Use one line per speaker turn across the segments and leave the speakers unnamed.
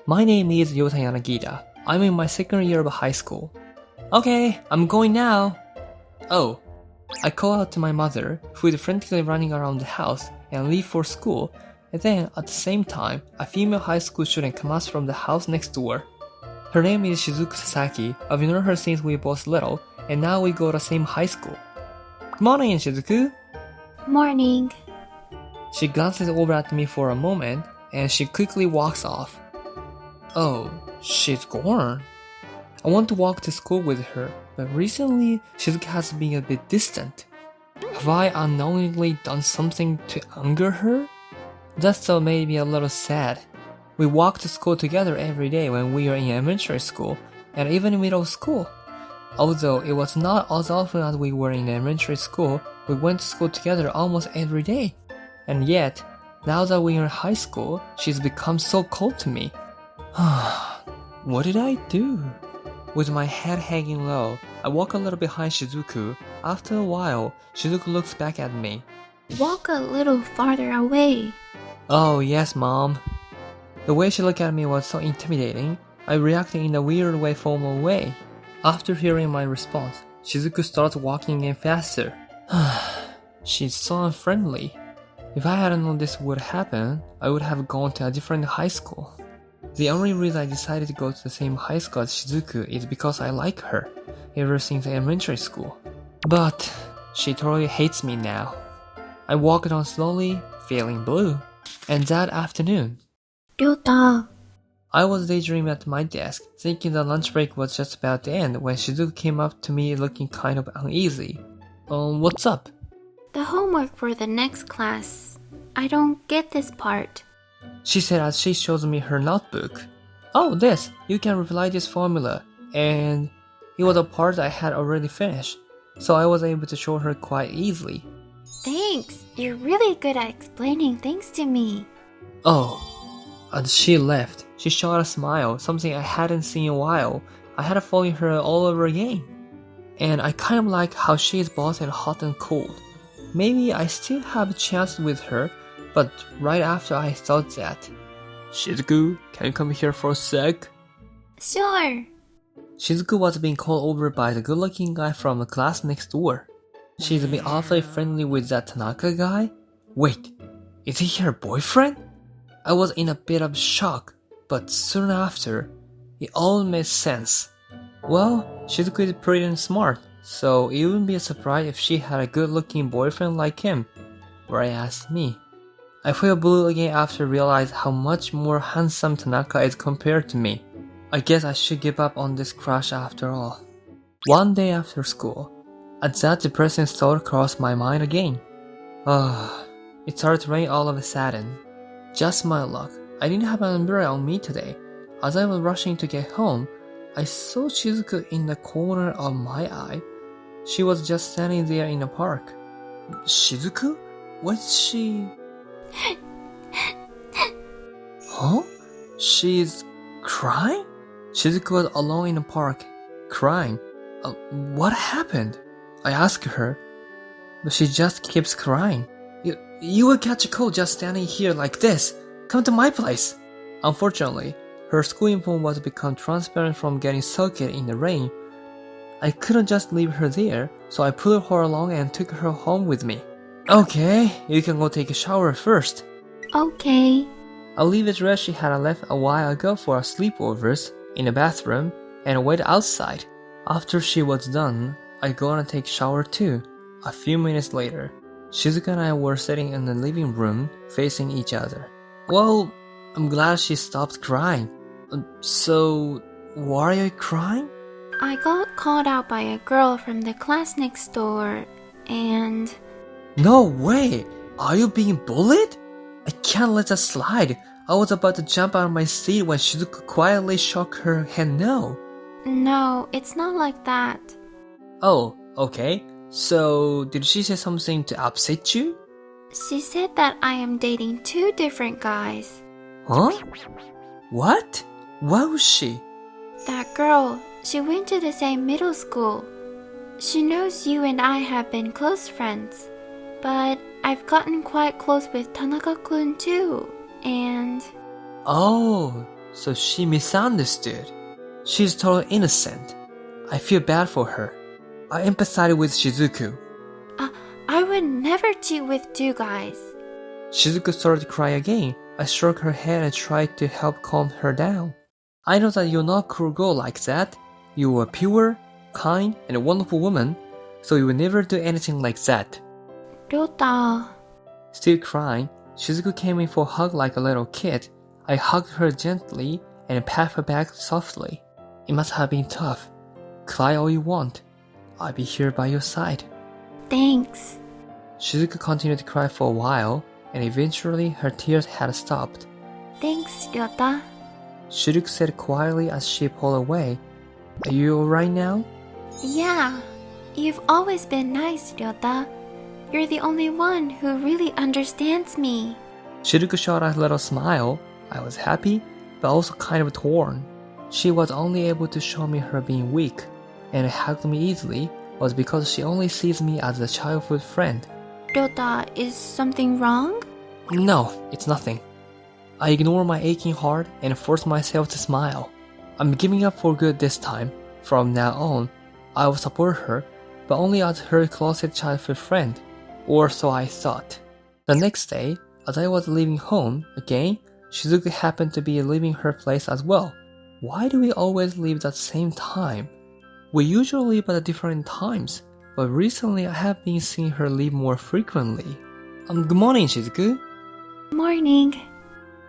My name is Yota Yanagida. I'm in my second year of high school. Okay, I'm going now. Oh. I call out to my mother, who is frantically running around the house, and leave for school, and then, at the same time, a female high school student comes from the house next door. Her name is Shizuku Sasaki. I've known her since we were both little, and now we go to the same high school. Good morning, Shizuku.
Morning.
She glances over at me for a moment, and she quickly walks off. Oh, she's gone. I want to walk to school with her, but recently Shizuku has been a bit distant. Have I unknowingly done something to anger her? That thought made me a little sad. We walked to school together every day when we were in elementary school, and even in middle school. Although it was not as often as we were in elementary school, we went to school together almost every day. And yet, now that we are in high school, she's become so cold to me. What did I do? With my head hanging low, I walk a little behind Shizuku. After a while, Shizuku looks back at me.
Walk a little farther away.
Oh, yes, Mom. The way she looked at me was so intimidating, I reacted in a weird way, formal way. After hearing my response, Shizuku starts walking in faster. She's so unfriendly. If I hadn't known this would happen, I would have gone to a different high school. The only reason I decided to go to the same high school as Shizuku is because I like her, ever since elementary school. But she totally hates me now. I walked on slowly, feeling blue. And that afternoon,
Ryota.
I was daydreaming at my desk, thinking the lunch break was just about to end when Shizuku came up to me looking kind of uneasy. What's up?
The homework for the next class. I don't get this part.
She said as she shows me her notebook. Oh, this! You can reply this formula. And it was a part I had already finished, so I was able to show her quite easily.
Thanks. You're really good at explaining things to me.
Oh. As she left, she shot a smile, something I hadn't seen in a while. I had to follow her all over again. And I kind of like how she is both and hot and cold. Maybe I still have a chance with her, but right after I thought that. Shizuku, can you come here for a sec?
Sure.
Shizuku was being called over by the good-looking guy from the class next door. She's been awfully friendly with that Tanaka guy? Wait, is he her boyfriend? I was in a bit of shock, but soon after, it all made sense. Well, Shizuku is pretty and smart, so it wouldn't be a surprise if she had a good-looking boyfriend like him. Why ask me? I feel blue again after realizing how much more handsome Tanaka is compared to me. I guess I should give up on this crush after all. One day after school, that depressing thought crossed my mind again. It started to rain all of a sudden. Just my luck, I didn't have an umbrella on me today. As I was rushing to get home, I saw Shizuku in the corner of my eye. She was just standing there in the park. Shizuku? What's she... Huh? She's crying? Shizuku was alone in the park, crying. What happened? I asked her, but she just keeps crying. You will catch a cold just standing here like this. Come to my place. Unfortunately, her school uniform was become transparent from getting soaked in the rain. I couldn't just leave her there, so I pulled her along and took her home with me. Okay, you can go take a shower first.
Okay.
I'll leave the dress she had left a while ago for our sleepovers in the bathroom and wait outside. After she was done, I go and take a shower too. A few minutes later, Shizuka and I were sitting in the living room facing each other. Well, I'm glad she stopped crying. So, why are you crying?
I got called out by a girl from the class next door, and...
No way! Are you being bullied? I can't let that slide. I was about to jump out of my seat when Shizuku quietly shook her head no.
No, it's not like that.
Oh, okay. So, did she say something to upset you?
She said that I am dating two different guys.
Huh? What? Why was she?
That girl, she went to the same middle school. She knows you and I have been close friends. But I've gotten quite close with Tanaka-kun too, and...
Oh, So she misunderstood. She's totally innocent. I feel bad for her. I empathize with Shizuku.
I would never cheat with two guys.
Shizuku started to cry again. I stroked her head and tried to help calm her down. I know that you're not a cruel girl like that. You are a pure, kind, and a wonderful woman, so you will never do anything like that.
Ryota.
Still crying, Shizuku came in for a hug like a little kid. I hugged her gently and pat her back softly. It must have been tough. Cry all you want. I'll be here by your side.
Thanks.
Shizuku continued to cry for a while, and eventually her tears had stopped.
Thanks, Ryota.
Shizuku said quietly as she pulled away, Are you alright now?
Yeah, you've always been nice, Ryota. You're the only one who really understands me.
Shizuku shot a little smile. I was happy, but also kind of torn. She was only able to show me her being weak, and hugged me easily was because she only sees me as a childhood friend.
Ryota, is something wrong?
No, it's nothing. I ignore my aching heart and force myself to smile. I'm giving up for good this time. From now on, I will support her, but only as her closest childhood friend, or so I thought. The next day, as I was leaving home again, Shizuku happened to be leaving her place as well. Why do we always leave at the same time? We usually leave at different times, but recently I have been seeing her leave more frequently. Good morning, Shizuku.
Morning.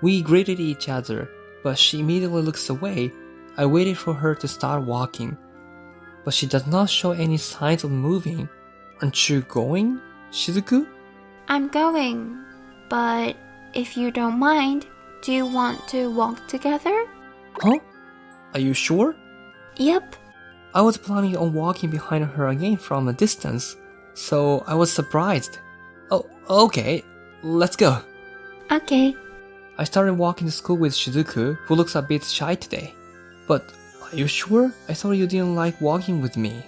We greeted each other, but she immediately looks away. I waited for her to start walking, but she does not show any signs of moving. Aren't you going, Shizuku?
I'm going, but if you don't mind, do you want to walk together?
Huh? Are you sure?
Yep.
I was planning on walking behind her again from a distance, so I was surprised. Oh, okay, let's go.
Okay.
I started walking to school with Shizuku, who looks a bit shy today. But are you sure? I thought you didn't like walking with me.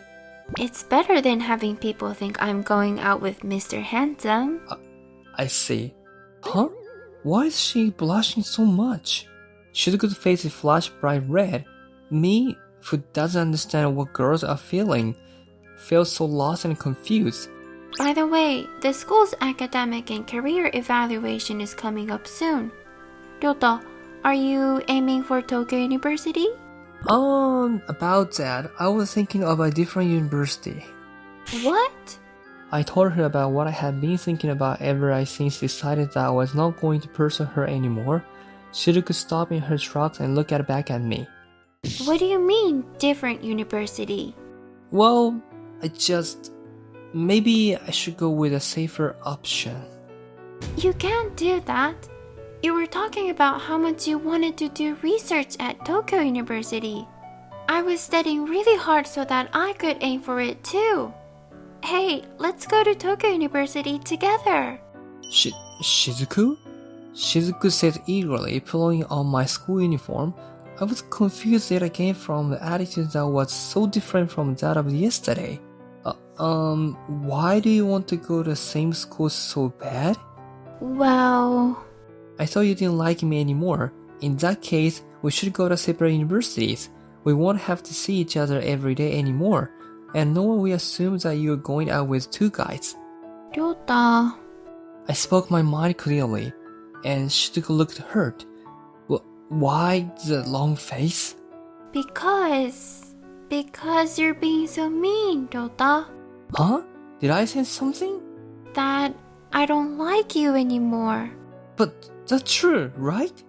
It's better than having people think I'm going out with Mr. Handsome.
I see. Huh? Why is she blushing so much? Shizuku's face flashed bright red. Me, who doesn't understand what girls are feeling, felt so lost and confused.
By the way, the school's academic and career evaluation is coming up soon. Ryota, are you aiming for Tokyo University?
About that, I was thinking of a different university.
What?
I told her about what I had been thinking about ever since decided that I was not going to pursue her anymore. Shizuku stopped in her tracks and looked back at me.
What do you mean, different university?
Well, maybe I should go with a safer option.
You can't do that. You were talking about how much you wanted to do research at Tokyo University. I was studying really hard so that I could aim for it too. Hey, let's go to Tokyo University together.
Shizuku? Shizuku said eagerly, pulling on my school uniform. I was confused yet again from the attitude that was so different from that of yesterday. Why do you want to go to the same school so bad?
Well...
I thought you didn't like me anymore. In that case, we should go to separate universities. We won't have to see each other every day anymore. And no one will assume that you're going out with two guys.
Ryota...
I spoke my mind clearly, and Shizuku looked hurt. Why the long face?
Because you're being so mean, Ryota.
Huh? Did I say something?
That I don't like you anymore.
But that's true, right?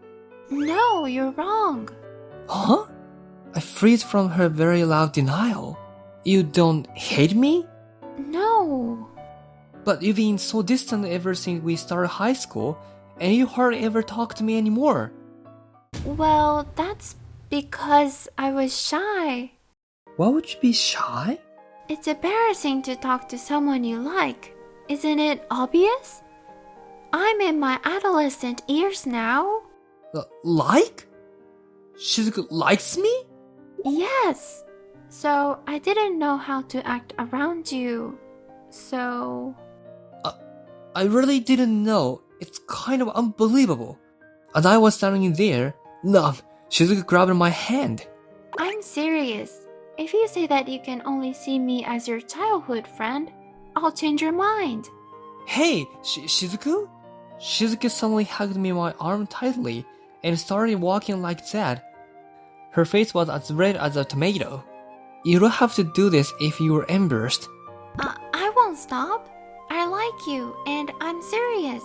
No, you're wrong.
Huh? I freeze from her very loud denial. You don't hate me?
No.
But you've been so distant ever since we started high school, and you hardly ever talk to me anymore.
Well, that's because I was shy.
Why would you be shy?
It's embarrassing to talk to someone you like. Isn't it obvious? I'm in my adolescent years now.
Like? Shizuku likes me?
Yes. So I didn't know how to act around you. So...
I really didn't know. It's kind of unbelievable. As I was standing there, numb, Shizuku grabbed my hand.
I'm serious. If you say that you can only see me as your childhood friend, I'll change your mind.
Hey, Shizuku? Shizuku suddenly hugged me my arm tightly and started walking like that. Her face was as red as a tomato. You don't have to do this if you were embarrassed.
I won't stop. I like you and I'm serious.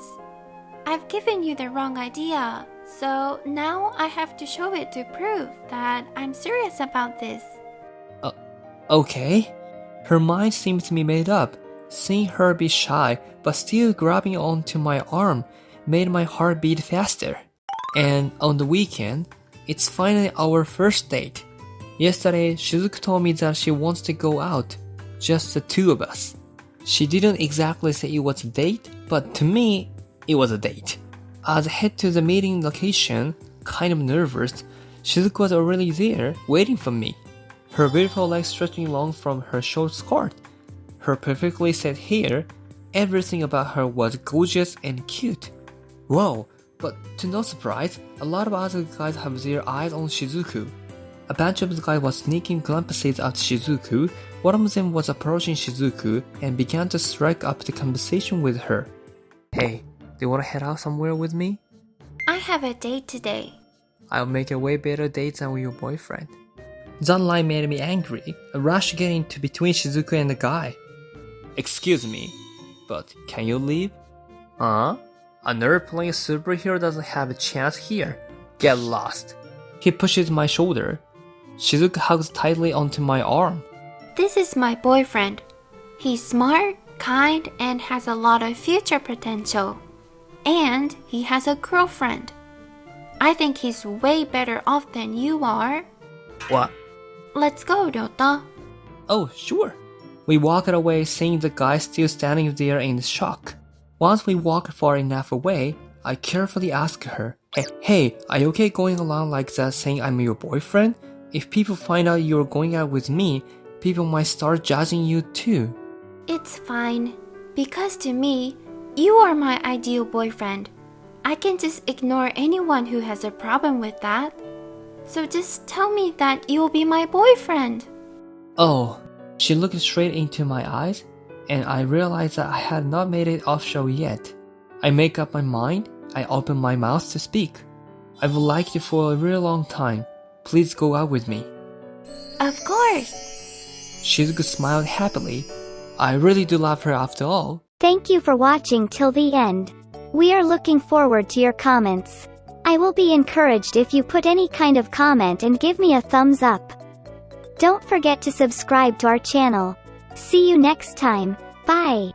I've given you the wrong idea, so now I have to show it to prove that I'm serious about this.
Okay. Her mind seemed to be made up. Seeing her be shy but still grabbing onto my arm made my heart beat faster. And on the weekend, it's finally our first date. Yesterday, Shizuku told me that she wants to go out, just the two of us. She didn't exactly say it was a date, but to me, it was a date. As I head to the meeting location, kind of nervous, Shizuku was already there, waiting for me. Her beautiful legs stretching long from her short skirt. Her perfectly set hair, everything about her was gorgeous and cute. Wow, but to no surprise, a lot of other guys have their eyes on Shizuku. A bunch of guys was sneaking glimpses at Shizuku. One of them was approaching Shizuku and began to strike up the conversation with her. Hey, do you want to head out somewhere with me?
I have a date today.
I'll make a way better date than with your boyfriend. That line made me angry. A rush getting to between Shizuku and the guy. Excuse me, but can you leave? Huh? A nerd playing superhero doesn't have a chance here. Get lost. He pushes my shoulder. Shizuku hugs tightly onto my arm.
This is my boyfriend. He's smart, kind, and has a lot of future potential. And he has a girlfriend. I think he's way better off than you are.
What?
Let's go, Ryota.
Oh, sure. We walked away, seeing the guy still standing there in shock. Once we walked far enough away, I carefully asked her, Hey, are you okay going along like that saying I'm your boyfriend? If people find out you're going out with me, people might start judging you too.
It's fine, because to me, you are my ideal boyfriend. I can just ignore anyone who has a problem with that. So just tell me that you'll be my boyfriend.
Oh, she looked straight into my eyes, and I realized that I had not made it off show yet. I make up my mind. I open my mouth to speak. I've liked you for a real long time. Please go out with me.
Of course.
Shizuku smiled happily. I really do love her after all.
Thank you for watching till the end. We are looking forward to your comments. I will be encouraged if you put any kind of comment and give me a thumbs up. Don't forget to subscribe to our channel. See you next time. Bye.